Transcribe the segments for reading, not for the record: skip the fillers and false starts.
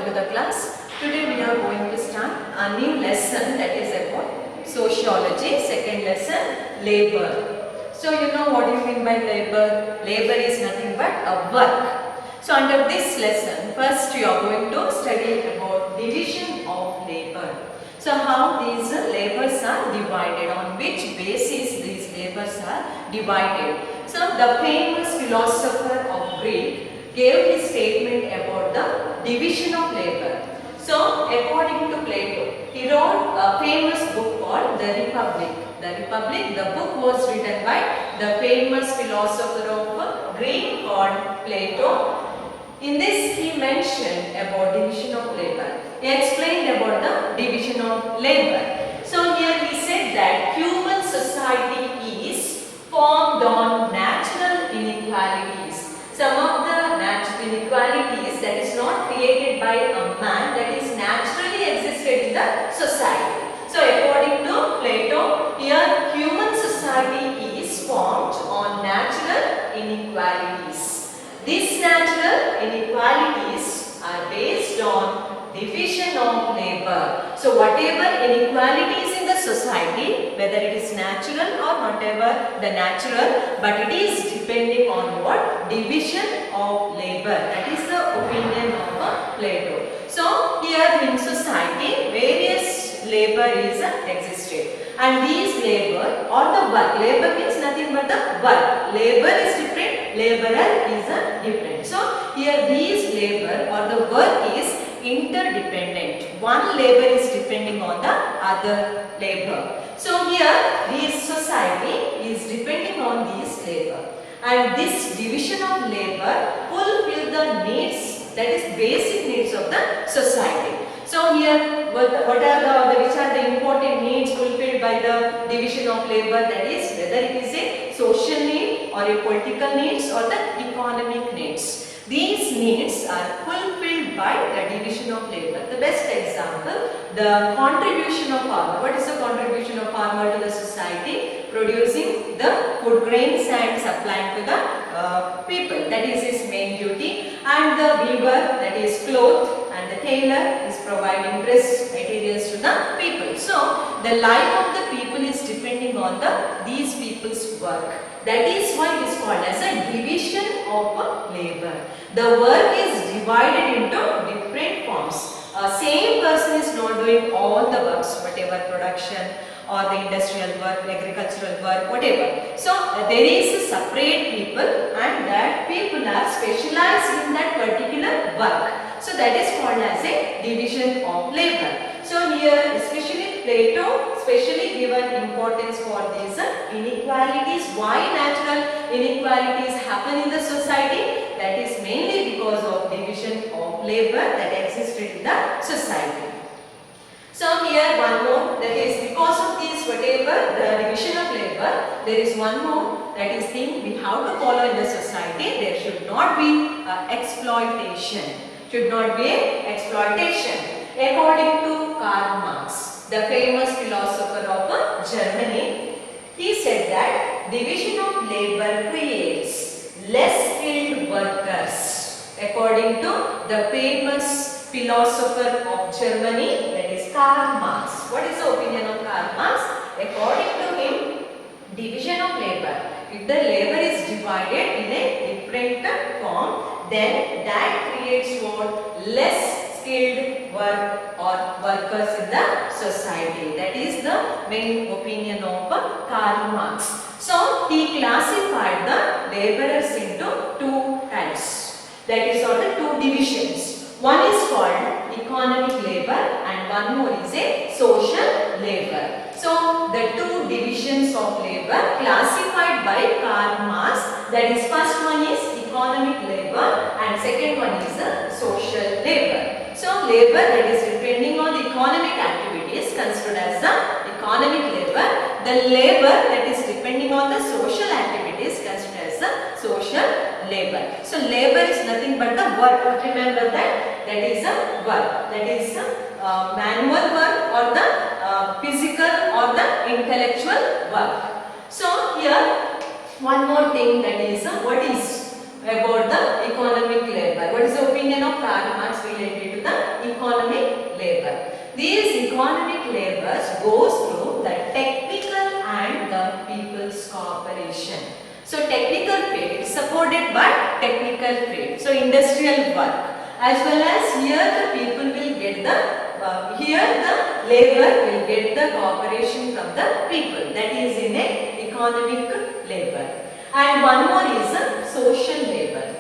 to the class. Today we are going to start a new lesson that is about sociology. Second lesson, labor. So you know what do you mean by labor? Labor is nothing but a work. So under this lesson, first you are going to study about division of labor. So how these labors are divided, on which basis these labors are divided. So the famous philosopher of Greek gave his statement about the division of labor. So according to Plato, he wrote a famous book called The Republic. The Republic, the book was written by the famous philosopher of Greek called Plato. In this he mentioned about division of labor. He explained about the division of labor. So here he said that human society is formed on natural inequalities. Some of the natural inequalities that is not created by a man, that is naturally existed in the society. So according to Plato, here human society is formed on natural inequalities. These natural inequalities are based on division of labor. So whatever inequalities in the society, whether it is natural or whatever the natural, but it is depending on what? Division of labor. That is the opinion of Plato. So here in society, various labor is existed. And these labor or the work, labor means nothing but the work. Labor is different, laborer is different. So here these labor or the work is interdependent. One labor is depending on the other labor. So here this society is depending on these labor. And this division of labor fulfill the needs, that is basic needs of the society. So here which are the important needs fulfilled by the division of labor, that is whether it is a social need or a political needs or the economic needs. These needs are fulfilled by the division of labor. The best example, the contribution of farmer. What is the contribution of farmer to the society? Producing the food grains and supplying to the people. That is his main duty. And the weaver, that is cloth, and the tailor is providing dress materials to the people. So the life of the people is depending on these people's work. That is why it is called as a division of labor. The work is divided into different forms. Same person is not doing all the works, whatever production or the industrial work, agricultural work, whatever. So there is a separate people, and that people are specialized in that particular work. So that is called as a division of labor. So here especially Plato specially given importance for these inequalities. Why natural inequalities happen in the society? That is mainly because of division of labor that existed in the society. So here one more, that is because of this whatever the division of labor, there is one more, that is thing we have to follow in the society. There should not be exploitation. Should not be exploitation. According to Karl Marx, the famous philosopher of Germany, he said that division of labor creates less skilled workers. According to the famous philosopher of Germany, that is Karl Marx. What is the opinion of Karl Marx? According to him, division of labor, if the labor is divided in a different form, then that creates what? Less skilled work or workers in the society. That is the main opinion of Karl Marx. So he classified the laborers into two types. That is all the two divisions. One is called economic labor and one more is a social labor. So the two divisions of labor classified by Karl Marx, that is first one is economic labor and second one is social labor. So labor that is depending on the economic activities considered as the economic labor. The labor that is depending on the social activities considered as the social labor. So labor is nothing but the work. Remember that is a work. That is manual work or the physical or the intellectual work. So here one more thing, that is what is about the economic labor. What is the opinion of Karl Marx related to the economic labor. These economic labors goes through the technical and the people's cooperation. So technical trade is supported by technical trade. So industrial work, as well as here the people will get the here the labor will get the cooperation from the people. That is in a economic labor. And one more is a social labor.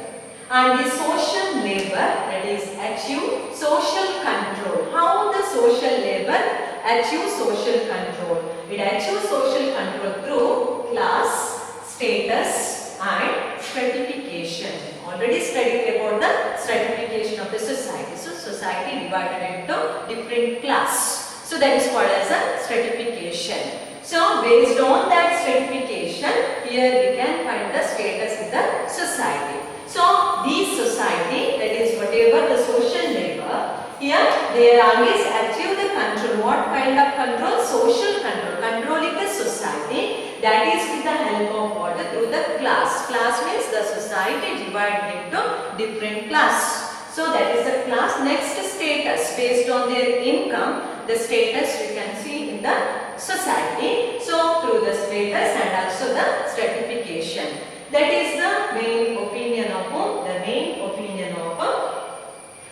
And the social labor, that is achieve social control. How the social labor achieve social control? It achieves social control through class, status and stratification. Already studied about the stratification of the society. So society divided into different class. So that is called as a stratification. So based on that stratification, here we can find the status in the society. So these society, that is whatever the social labor, here they always achieve the control. What kind of control? Social control. Controlling the society, that is with the help of what? Through the class. Class means the society divided into different class. So that is the class. Next, status. Based on their income, the status you can see in the society. So through the status and also the stratification. That is the main opinion of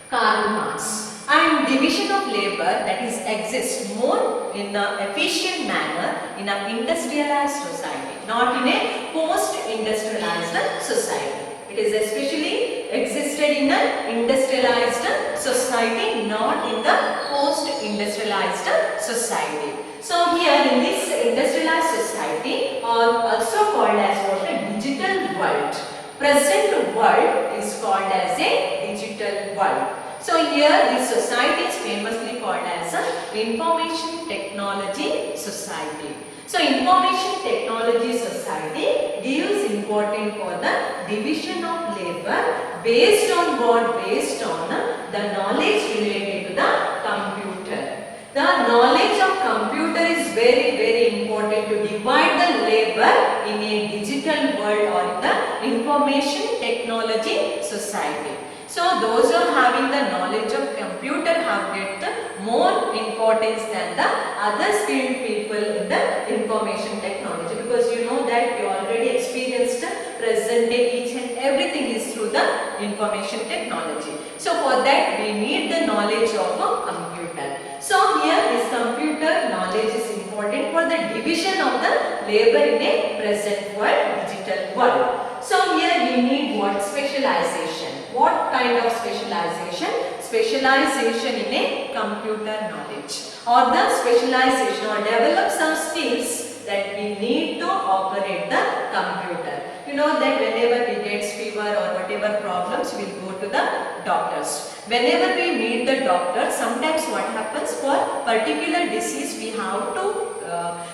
Karl Marx. And division of labor, that is exists more in an efficient manner in an industrialized society, not in a post-industrialized society. It is especially existed in an industrialized society, not in the post-industrialized society. So here in this industrialized society are also called as what? A digital world. Present world is called as a digital world. So here this society is famously called as an information technology society. So information technology society gives importance for the division of labor based on what? Based on the knowledge related to the computer. The knowledge of computer is very important to divide the labor in a digital world or the information technology society. So those who are having the knowledge of computer have get more importance than the other skilled people in the information technology, because you know that you already experienced present day each and everything is through the information technology. So for that we need the knowledge of a computer. So here this computer knowledge is important for the division of the labor in a present world, digital world. So here we need what? Specialization. What kind of specialization? Specialization in a computer knowledge, or the specialization or develop some skills that we need to operate the computer. You know that whenever we get fever or whatever problems, we will go to the doctors. Whenever we meet the doctor, sometimes what happens, for particular disease we have to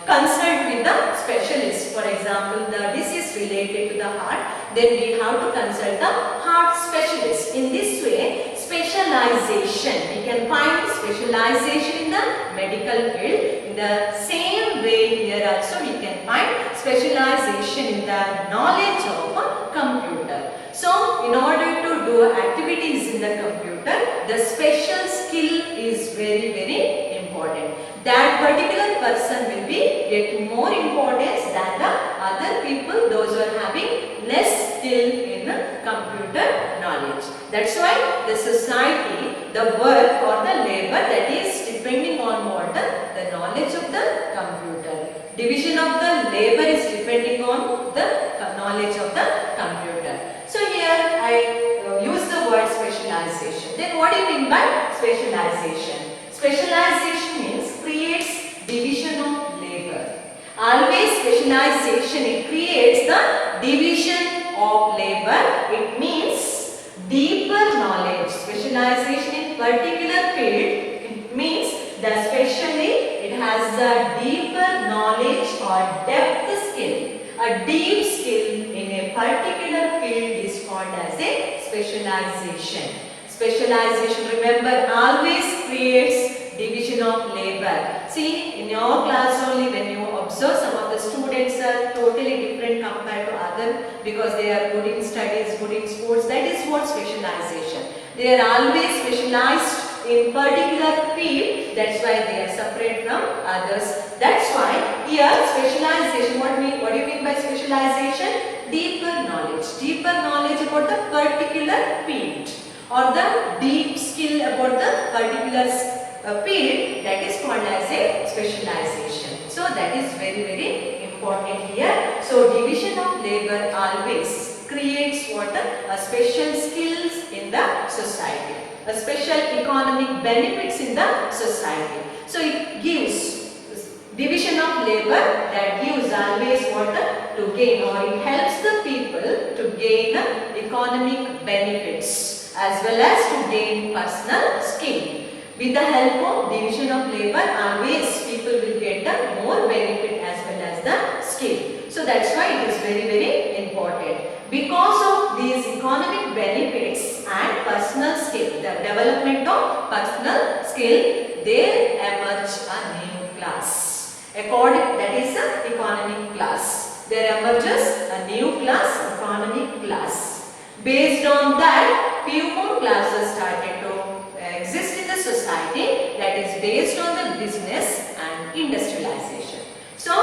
consult with the specialist. For example, the disease related to the heart, then we have to consult the heart specialist. In this way, specialization, we can find specialization in the medical field. In the same way here also we can find specialization in the knowledge of a computer. So in order to do activities in the computer, the special skill is very important. That particular person will be getting more importance than the other people, those who are having less skill in computer knowledge. That's why the society, the work or the labor, that is depending on what? The knowledge of the computer. Division of the labor is depending on the knowledge of the computer. So here I use the word specialization. Then what do you mean by specialization? Specialization means creates division of labor. Always specialization, it creates the division of labor. It means deeper knowledge. Specialization in particular field, it means that specially it has a deeper knowledge or depth skill. A deep skill in a particular field is called as a specialization. Specialization, remember, always creates division of labor. See, in your class only, when you observe, some of the students are totally different compared to other, because they are good in studies, good in sports. That is what specialization. They are always specialized in particular field, that's why they are separate from others. That's why here specialization, what do you mean by specialization? Deeper knowledge about the particular field or the deep skill about the particular field, that is called as a specialization. So that is very important here. So division of labor always creates what? A special skills in the society, a special economic benefits in the society. So it gives division of labor, that gives always what? To gain, or it helps the people to gain economic benefits as well as to gain personal skill. With the help of division of labor, always people will get the more benefit as well as the skill. So that's why it is very important. Because of these economic benefits and personal skill, the development of personal skill, there emerge a new class. According, that is the economic class. There emerges a new class, economic class. Based on that, few more classes started to exist in the society, that is based on the business and industrialization. So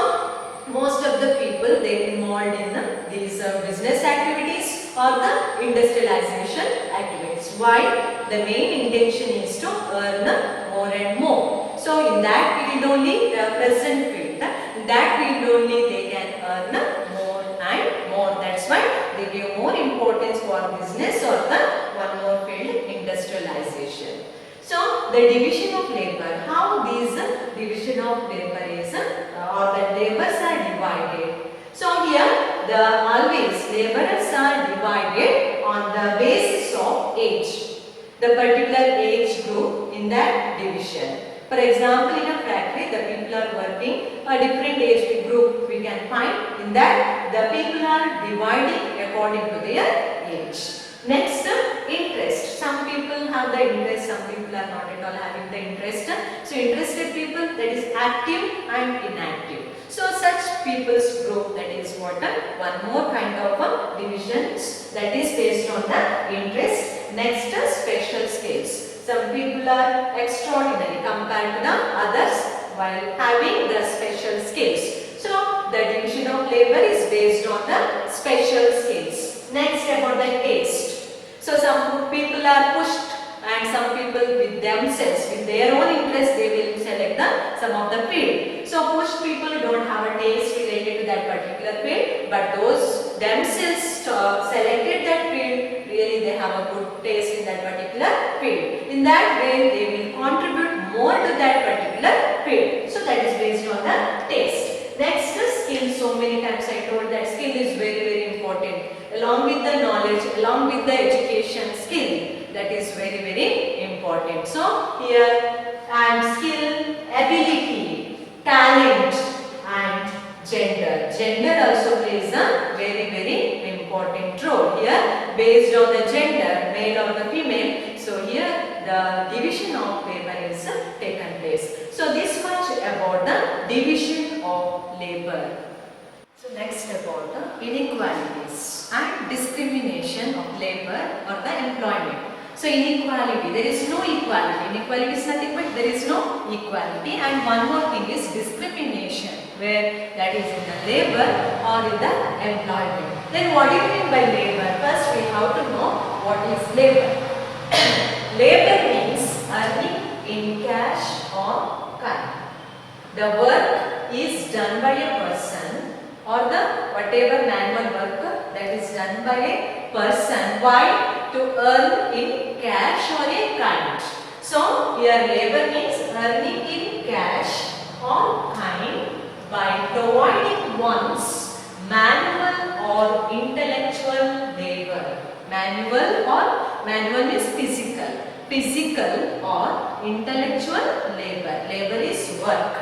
most of the people, they involved in these business activities or the industrialization activities. Why? The main intention is to earn more and more. So in that field only, the present field, in that field only they can earn more and more. That's why they give more importance for business or the one more field, industrialization. So the division of labor, how these division of labor is or the labors are divided. So here the always laborers are divided on the basis of age, the particular age group in that division. For example, in a factory the people are working a different age group we can find. In that the people are dividing according to their age. Next, interest. Some people have the interest, some people are not at all having the interest. So interested people, that is active and inactive. So such people's group, that is what? One more kind of divisions, that is based on the interest. Next, special skills. Some people are extraordinary compared to the others while having the special skills. So the division of labor is based on the special skills. Next, about the taste. So some people are pushed and some people with themselves, with their own interest, they will select some of the field. So pushed people don't have a taste related to that particular field, but those themselves selected that field, really they have a good taste in that particular field. In that way they will contribute more to that particular field. So that is based on the taste. Next is skill. So many times I told that skill is very important. Along with the knowledge, along with the education, skill, that is very important. So here, and skill, ability, talent and gender. Gender also plays a very important role here based on the gender, male or the female. So here the division of labor is taken place. So this much about the division of labor. So next about the inequalities and discrimination of labor or the employment. So inequality, there is no equality. Inequality is nothing but there is no equality. And one more thing is discrimination, where that is in the labor or in the employment. Then what do you mean by labor? First we have to know what is labor. Labor means earning in cash or kind. The work is done by a person or the whatever manual work that is done by a person. Why? To earn in cash or in kind. So here labor means earning in cash or kind by providing one's manual or intellectual labor. Manual means physical or intellectual labor. Labor is work,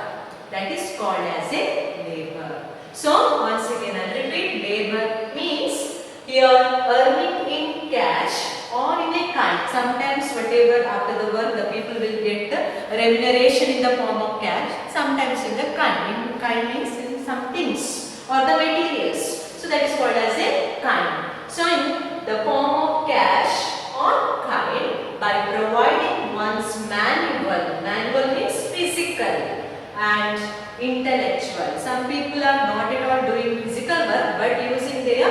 that is called as a labor. So once again I repeat, labor means here earning in cash or in a kind. Sometimes whatever after the work the people will get the remuneration in the form of cash, sometimes in the kind. In kind means in some things or the materials. So that is called as a kind. So in the form of cash or kind by providing one's manual. Manual means physical and intellectual. Some people are not at all doing physical work but using their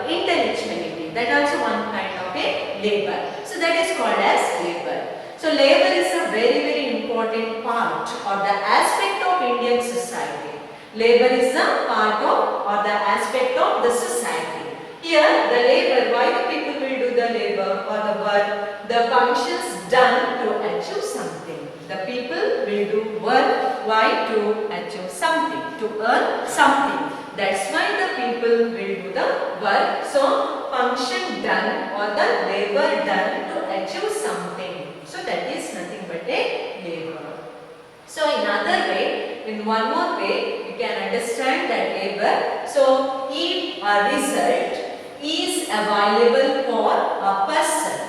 intellectuality. That also one kind of a labor. So that is called as labor. So labor is a very important part or the aspect of Indian society. Labor is a part of or the aspect of the society. Here the labor, why the people will do the labor or the work, the functions done to achieve something. The people will do work, why? To achieve something, to earn something. That's why the people will do the work. So function done or the labor done to achieve something. So that is nothing but a labor. So in other way, in one more way, you can understand that labor. So if a result is available for a person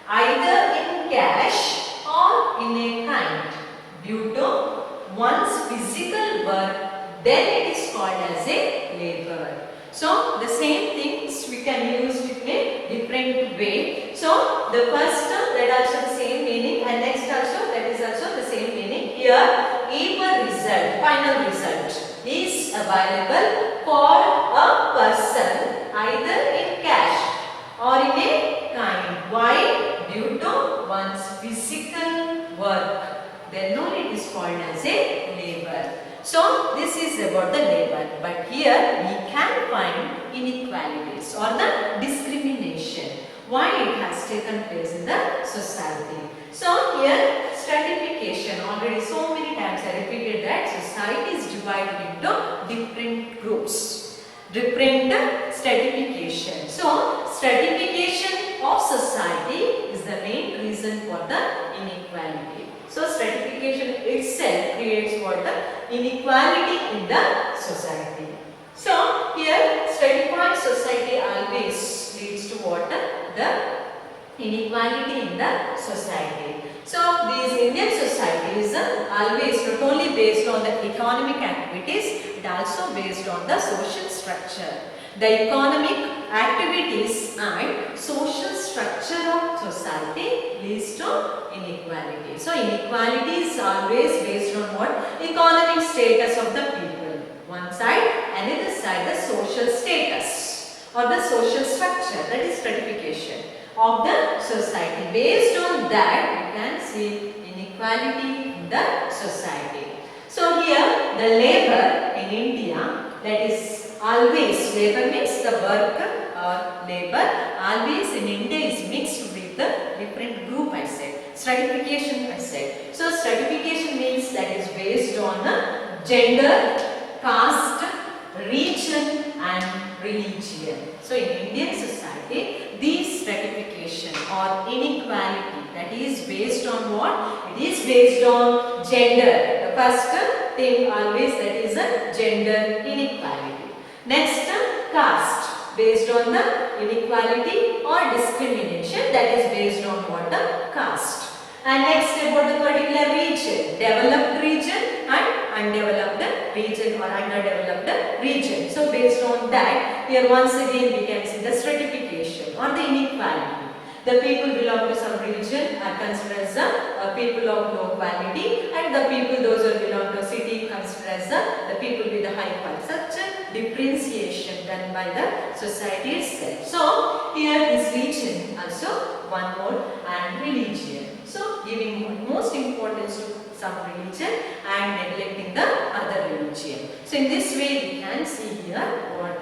either in cash or in a kind due to one's physical work, then it is called as a labor. So the same things we can use in a different way. So the first term, that also the same meaning, and next also that is also the same meaning. Here if a result, final result is available for a person either in cash or in a kind. Why? Due to one's physical work. Then only it is called as a labor. So this is about the labor. But here we can find inequalities or the discrimination. Why it has taken place in the society. So here stratification. Already so many times I repeated that society is divided into different groups. Different stratification. So stratification of society is the main reason for the inequality. So stratification itself creates what? The inequality in the society. So here stratified society always leads to what? The inequality in the society. So these Indian societies are always not only based on the economic activities but also based on the social structure. The economic activities and social structure of society leads to inequality. So inequality is always based on what? Economic status of the people. One side and the other side the social status or the social structure, that is stratification of the society. Based on that you can see inequality in the society. So here the labor in India, that is always, labor means the work or labor, always in India is mixed with the different group I said. Stratification I said. So stratification means that is based on gender, caste, region and religion. So in Indian society, these stratification or inequality, that is based on what? It is based on gender. The first thing always, that is a gender inequality. Next, caste, based on the inequality or discrimination, that is based on what? The caste. And next about the particular region, developed region and undeveloped region or underdeveloped region. So based on that, here once again we can see the stratification or the inequality. The people belong to some region are considered as the people of low quality, and the people those who belong to city considered as the people with the high quality. Such a differentiation done by the society itself. So here this region also one more and religion. So giving most importance to some religion and neglecting the other religion. So in this way we can see here what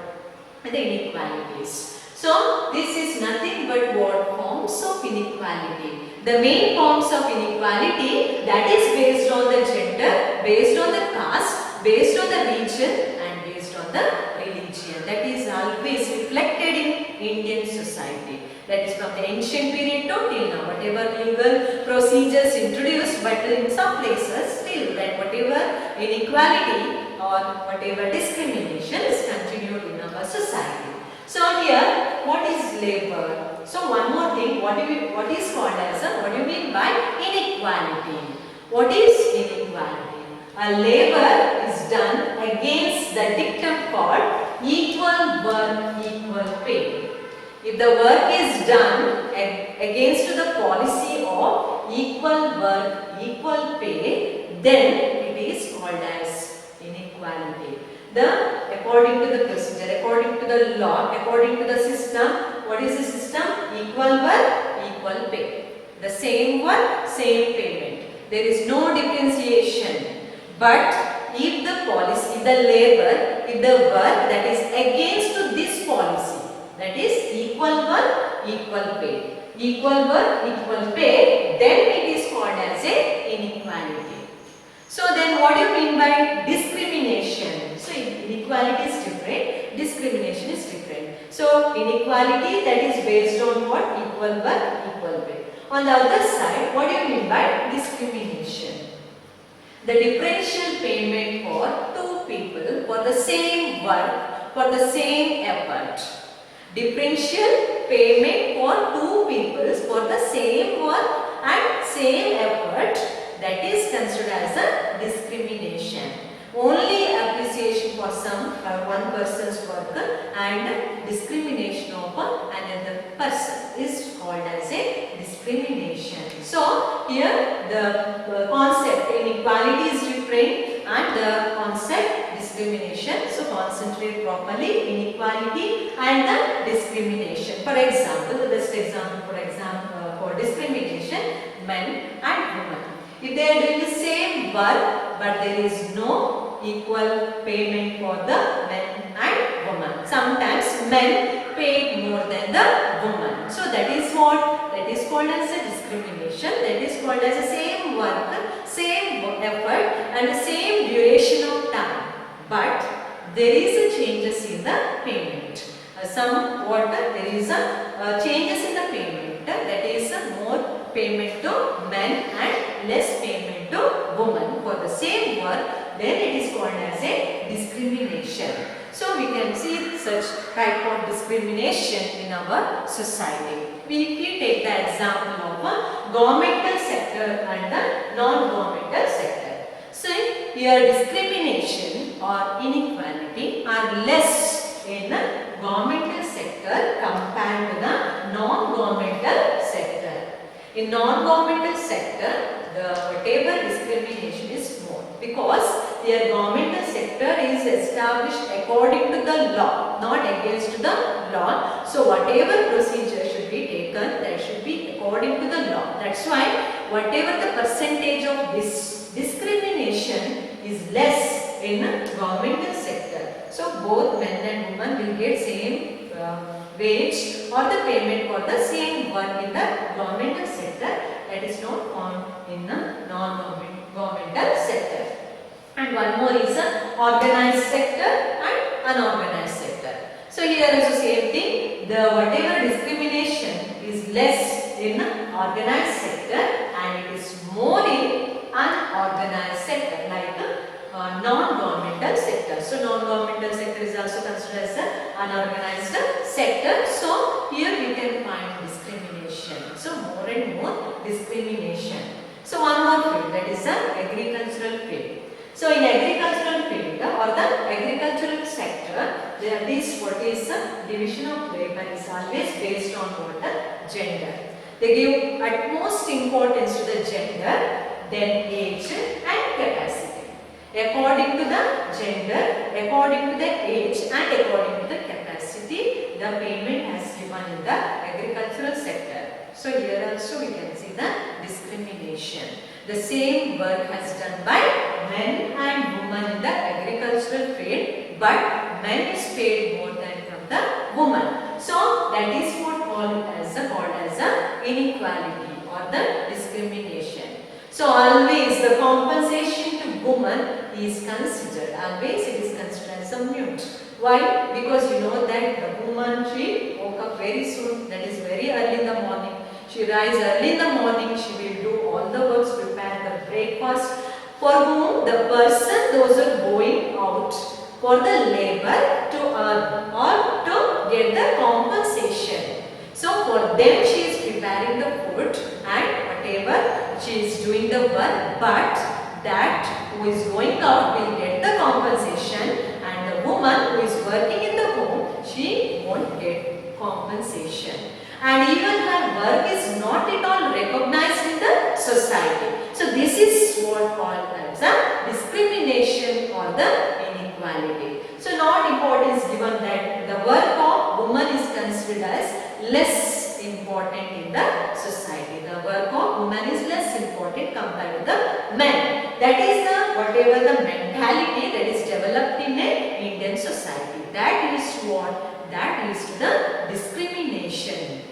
the inequalities. So this is nothing but what? Forms of inequality. The main forms of inequality, that is based on the gender, based on the caste, based on the region and based on the religion. That is always reflected in Indian society. That is from the ancient period to till now. Whatever legal procedures introduced, but in some places still that whatever inequality or whatever discrimination is continued in our society. So here, what is labor? So one more thing, what is called as what do you mean by inequality? What is inequality? A labor is done against the dictum called equal work, equal pay. If the work is done against the policy of equal work, equal pay, then it is called as inequality. According to the procedure, according to the law, according to the system, what is the system? Equal work, equal pay. The same work, same payment. There is no differentiation. But if the policy, the labor, if the work that is against to this policy, that is equal work, equal pay. Equal work, equal pay, then it is called as a inequality. So then what do you mean by discrimination? So inequality is different, discrimination is different. So inequality, that is based on what? Equal work, equal pay. On the other side, what do you mean by discrimination? The differential payment for two people for the same work, for the same effort. Differential payment for two people for the same work and same effort, that is considered as a discrimination. Only appreciation for one person's work and discrimination of another person is called as a discrimination. So here the concept inequality is different and the concept discrimination. So concentrate properly, inequality and the discrimination. For example, the best example for discrimination, men and women. If they are doing the same work but there is no equal payment for the men and women. Sometimes men pay more than the woman. So that is what? That is called as a discrimination. That is called as the same work, same effort and the same duration of time. But there is a changes in the payment. There is a changes in the payment. That is more payment to men and less payment to women for the same work, then it is called as a discrimination. So we can see such type of discrimination in our society. We take the example of a governmental sector and the non-governmental sector. So here discrimination or inequality are less in the governmental sector compared to the non-governmental sector. In non-governmental sector, the whatever discrimination is more because their governmental sector is established according to the law, not against the law. So whatever procedure should be taken, that should be according to the law. That's why whatever the percentage of this discrimination is less in governmental sector. So both men and women will get same wage or the payment for the same work in the governmental sector, that is not found in the non-governmental sector. And one more is the organized sector and unorganized sector. So here is the same thing. The whatever discrimination is less in organized sector and it is more in unorganized sector like non-governmental sector. So non-governmental sector is also considered as an unorganized sector. So here we can find discrimination. So more and more discrimination. So one more field, that is the agricultural field. So in agricultural field or the agricultural sector, there is what is the division of labor is always based on what? The gender. They give utmost importance to the gender, then age and capacity. According to the gender, according to the age and according to the capacity, the payment has given in the agricultural sector. So here also we can see the discrimination. The same work has done by men and women in the agricultural field, but men is paid more than from the woman. So that is what called as a inequality or the discrimination. So always the compensation to woman is considered, always it is considered as a mute. Why? Because you know that the woman, she woke up very soon, that is very early in the morning. She rises early in the morning, she will do all the works, prepare the breakfast. For whom? The person, those who are going out for the labor to earn or to get the compensation. So for them she is preparing the food and whatever she is doing the work, but that who is going out will get the compensation and the woman who is working in the home, she won't get compensation. and even her work is not at all recognized in the society. So this is what called as a discrimination or the inequality. So not importance given that the work of woman is considered as less important in the society. The work of woman is less important compared to the men. That is the whatever the mentality that is developed in a Indian society. That is what? That leads to the discrimination.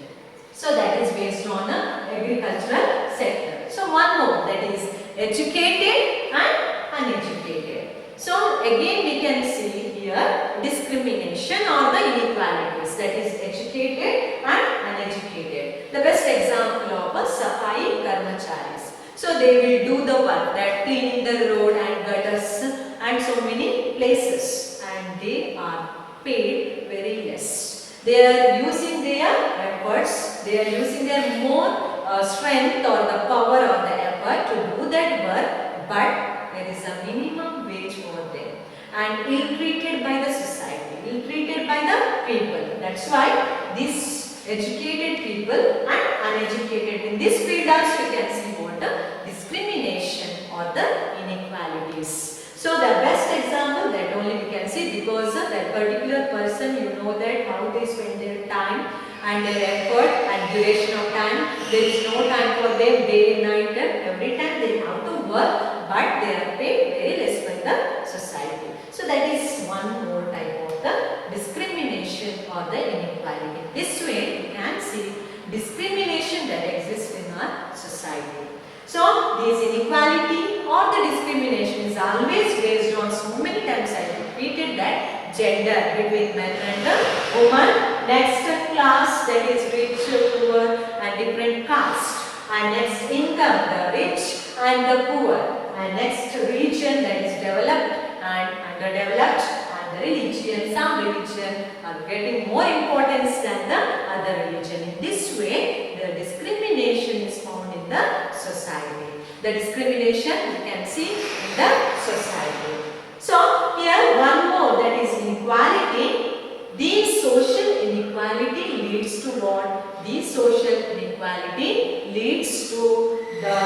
So that is based on a agricultural sector. So one more, that is educated and uneducated. So again we can see here discrimination or the inequalities, that is educated and uneducated. The best example of a Safai Karmacharis. So they will do the work, that cleaning the road and gutters and so many places, and they are paid very less. They are using their efforts, they are using their more strength or the power or the effort to do that work, but there is a minimum wage for them and ill-treated by the society, ill-treated by the people. That's why these educated people and uneducated in this field also you can see what the discrimination or the inequalities. So the best example that only we can see, because that particular person, you know that how they spend their time and their effort and duration of time. There is no time for them day and night. Every time they have to work, but they are paid very less by the society. So that is one more type of the discrimination or the inequality. This way you can see discrimination that exists in our society. So this inequality or the discrimination is always based on, so many times I repeated that, gender between men and woman. Next class, that is rich, poor and different caste. And next income, the rich and the poor. And next region, that is developed and underdeveloped. And the religion, some religion are getting more importance than the other religion. In this way, the discrimination is found in the society. The discrimination you can see in the society. So here one more, that is inequality. This social inequality leads to what? This social inequality leads to the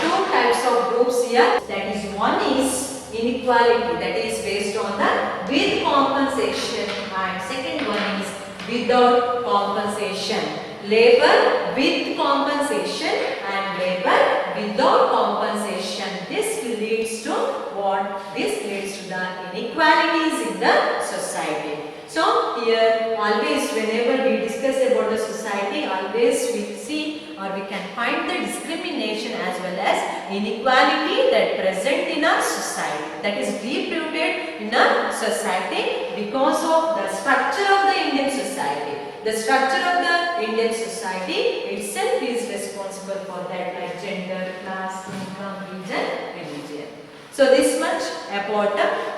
two types of groups here. That is, one is inequality that is based on the with compensation, and second one is without compensation. Labor with compensation and labor without compensation. This leads to what? This leads to the inequalities in the society. So here always whenever we discuss about the society, always we see or we can find the discrimination as well as inequality that present in our society, that is deep rooted in our society because of the structure of the Indian society. The structure of the Indian society itself is responsible for that, like gender, class, income, region, religion. So this much about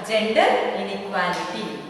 gender inequality.